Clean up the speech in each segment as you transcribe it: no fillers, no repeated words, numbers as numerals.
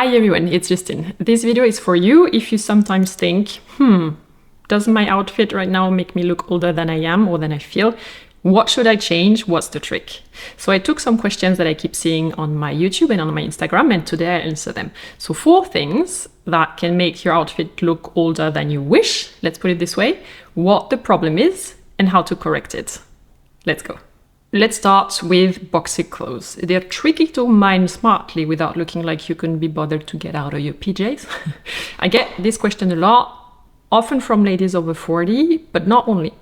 Hi everyone, it's Justine. This video is for you if you sometimes think, does my outfit right now make me look older than I am or than I feel? What should I change? What's the trick? So I took some questions that I keep seeing on my YouTube and on my Instagram, and today I answer them. So 4 things that can make your outfit look older than you wish, let's put it this way, what the problem is and how to correct it. Let's go. Let's start with boxy clothes. They're tricky to mine smartly without looking like you couldn't be bothered to get out of your PJs. I get this question a lot, often from ladies over 40, but not only,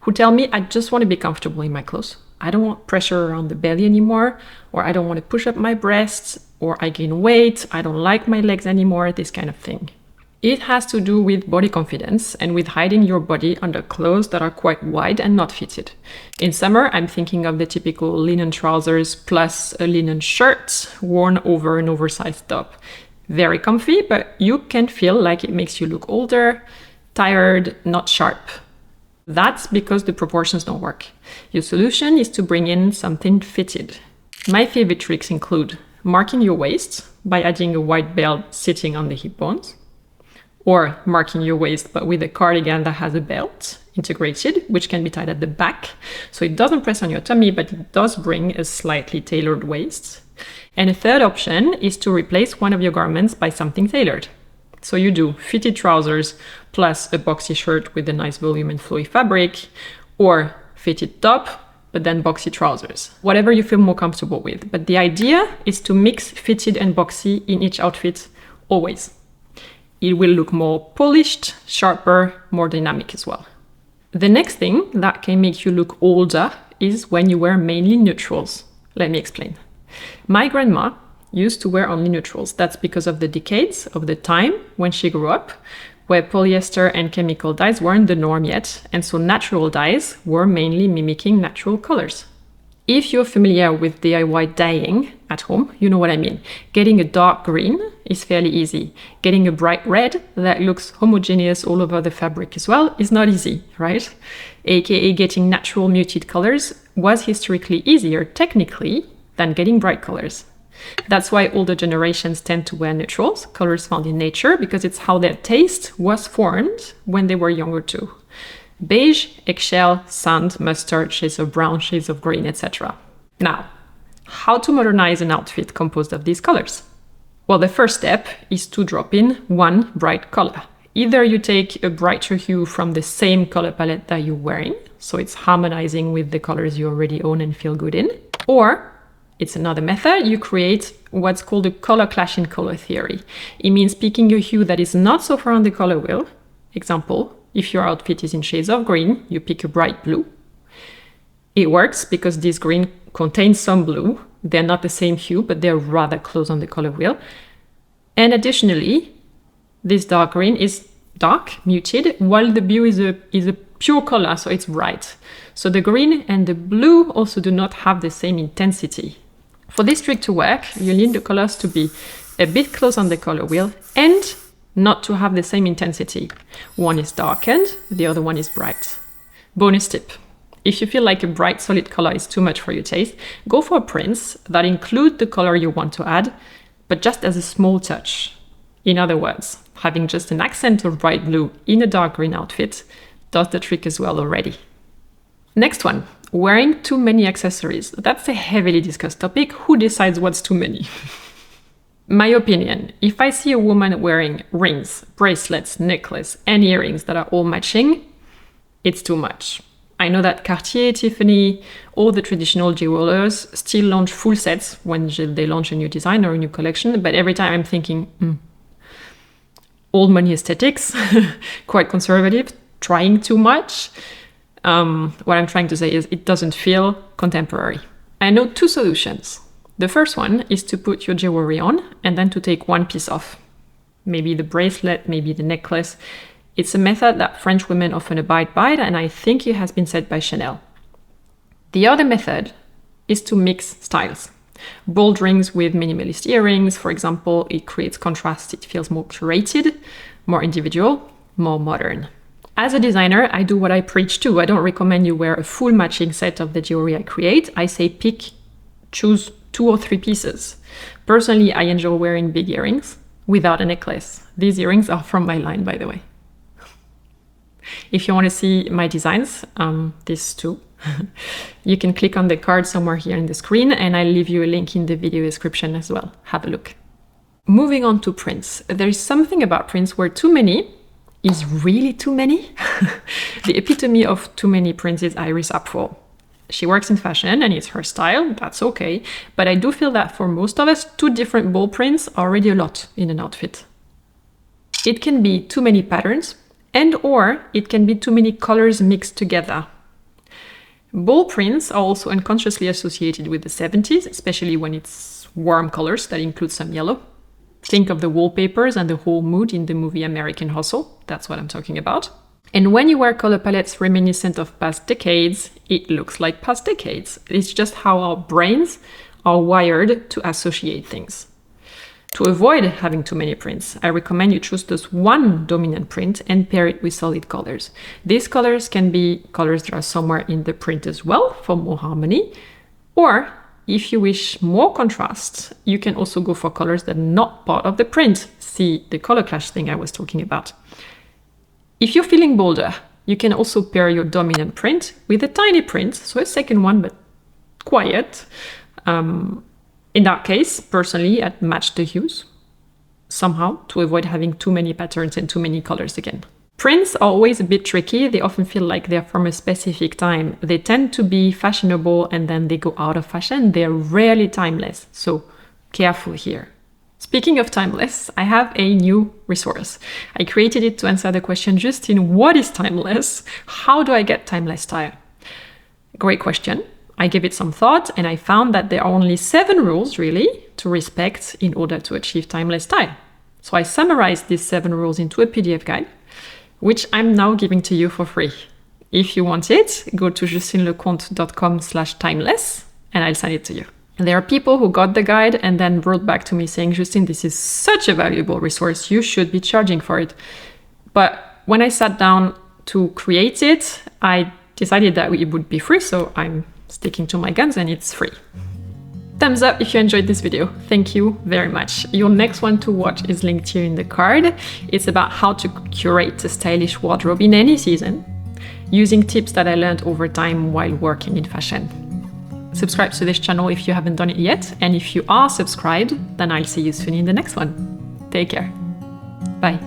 who tell me, I just want to be comfortable in my clothes. I don't want pressure around the belly anymore, or I don't want to push up my breasts, or I gain weight, I don't like my legs anymore, this kind of thing. It has to do with body confidence and with hiding your body under clothes that are quite wide and not fitted. In summer, I'm thinking of the typical linen trousers plus a linen shirt worn over an oversized top. Very comfy, but you can feel like it makes you look older, tired, not sharp. That's because the proportions don't work. Your solution is to bring in something fitted. My favorite tricks include marking your waist by adding a white belt sitting on the hip bones, or marking your waist but with a cardigan that has a belt integrated, which can be tied at the back, so it doesn't press on your tummy, but it does bring a slightly tailored waist. And a third option is to replace one of your garments by something tailored. So you do fitted trousers plus a boxy shirt with a nice volume and flowy fabric, or fitted top, but then boxy trousers. Whatever you feel more comfortable with. But the idea is to mix fitted and boxy in each outfit always. It will look more polished, sharper, more dynamic as well. The next thing that can make you look older is when you wear mainly neutrals. Let me explain. My grandma used to wear only neutrals. That's because of the decades of the time when she grew up, where polyester and chemical dyes weren't the norm yet, and so natural dyes were mainly mimicking natural colors. If you're familiar with DIY dyeing at home, you know what I mean. Getting a dark green is fairly easy. Getting a bright red that looks homogeneous all over the fabric as well is not easy, right? AKA getting natural muted colors was historically easier technically than getting bright colors. That's why older generations tend to wear neutrals, colors found in nature, because it's how their taste was formed when they were younger too. Beige, eggshell, sand, mustard, shades of brown, shades of green, etc. Now, how to modernize an outfit composed of these colors? Well, the first step is to drop in one bright color. Either you take a brighter hue from the same color palette that you're wearing, so it's harmonizing with the colors you already own and feel good in, or it's another method, you create what's called a color clash in color theory. It means picking a hue that is not so far on the color wheel. Example, if your outfit is in shades of green, you pick a bright blue. It works because this green contains some blue. They're not the same hue, but they're rather close on the color wheel. And additionally, this dark green is dark, muted, while the blue is a pure color, so it's bright. So the green and the blue also do not have the same intensity. For this trick to work, you need the colors to be a bit close on the color wheel and not to have the same intensity. One is darkened, the other one is bright. Bonus tip. If you feel like a bright solid color is too much for your taste, go for prints that include the color you want to add, but just as a small touch. In other words, having just an accent of bright blue in a dark green outfit does the trick as well already. Next one, wearing too many accessories. That's a heavily discussed topic. Who decides what's too many? My opinion, if I see a woman wearing rings, bracelets, necklace, and earrings that are all matching, it's too much. I know that Cartier, Tiffany, all the traditional jewelers still launch full sets when they launch a new design or a new collection, but every time I'm thinking, old money aesthetics, quite conservative, trying too much. What I'm trying to say is it doesn't feel contemporary. I know 2 solutions. The first one is to put your jewelry on and then to take one piece off. Maybe the bracelet, maybe the necklace. It's a method that French women often abide by, and I think it has been said by Chanel. The other method is to mix styles. Bold rings with minimalist earrings, for example, it creates contrast, it feels more curated, more individual, more modern. As a designer, I do what I preach too. I don't recommend you wear a full matching set of the jewelry I create. I say choose 2 or 3 pieces. Personally, I enjoy wearing big earrings without a necklace. These earrings are from my line, by the way. If you want to see my designs, these two, you can click on the card somewhere here in the screen, and I'll leave you a link in the video description as well. Have a look. Moving on to prints. There is something about prints where too many is really too many. The epitome of too many prints is Iris Apfel. She works in fashion and it's her style, that's okay. But I do feel that for most of us, 2 different bold prints are already a lot in an outfit. It can be too many patterns, and or it can be too many colors mixed together. Bold prints are also unconsciously associated with the 70s, especially when it's warm colors that include some yellow. Think of the wallpapers and the whole mood in the movie American Hustle. That's what I'm talking about. And when you wear color palettes reminiscent of past decades, it looks like past decades. It's just how our brains are wired to associate things. To avoid having too many prints, I recommend you choose just one dominant print and pair it with solid colors. These colors can be colors that are somewhere in the print as well for more harmony, or if you wish more contrast, you can also go for colors that are not part of the print. See the color clash thing I was talking about. If you're feeling bolder, you can also pair your dominant print with a tiny print, so a second one, but quiet. In that case, personally, I'd match the hues somehow to avoid having too many patterns and too many colors again. Prints are always a bit tricky. They often feel like they're from a specific time. They tend to be fashionable and then they go out of fashion. They're rarely timeless, so careful here. Speaking of timeless, I have a new resource. I created it to answer the question, Justine, what is timeless? How do I get timeless style? Great question. I gave it some thought and I found that there are only 7 rules really to respect in order to achieve timeless style. So I summarized these 7 rules into a PDF guide, which I'm now giving to you for free. If you want it, go to justineleconte.com/timeless and I'll send it to you. And there are people who got the guide and then wrote back to me saying, Justine, this is such a valuable resource. You should be charging for it. But when I sat down to create it, I decided that it would be free. So I'm sticking to my guns and it's free. Thumbs up if you enjoyed this video. Thank you very much. Your next one to watch is linked here in the card. It's about how to curate a stylish wardrobe in any season, using tips that I learned over time while working in fashion. Subscribe to this channel if you haven't done it yet, and if you are subscribed, then I'll see you soon in the next one. Take care. Bye.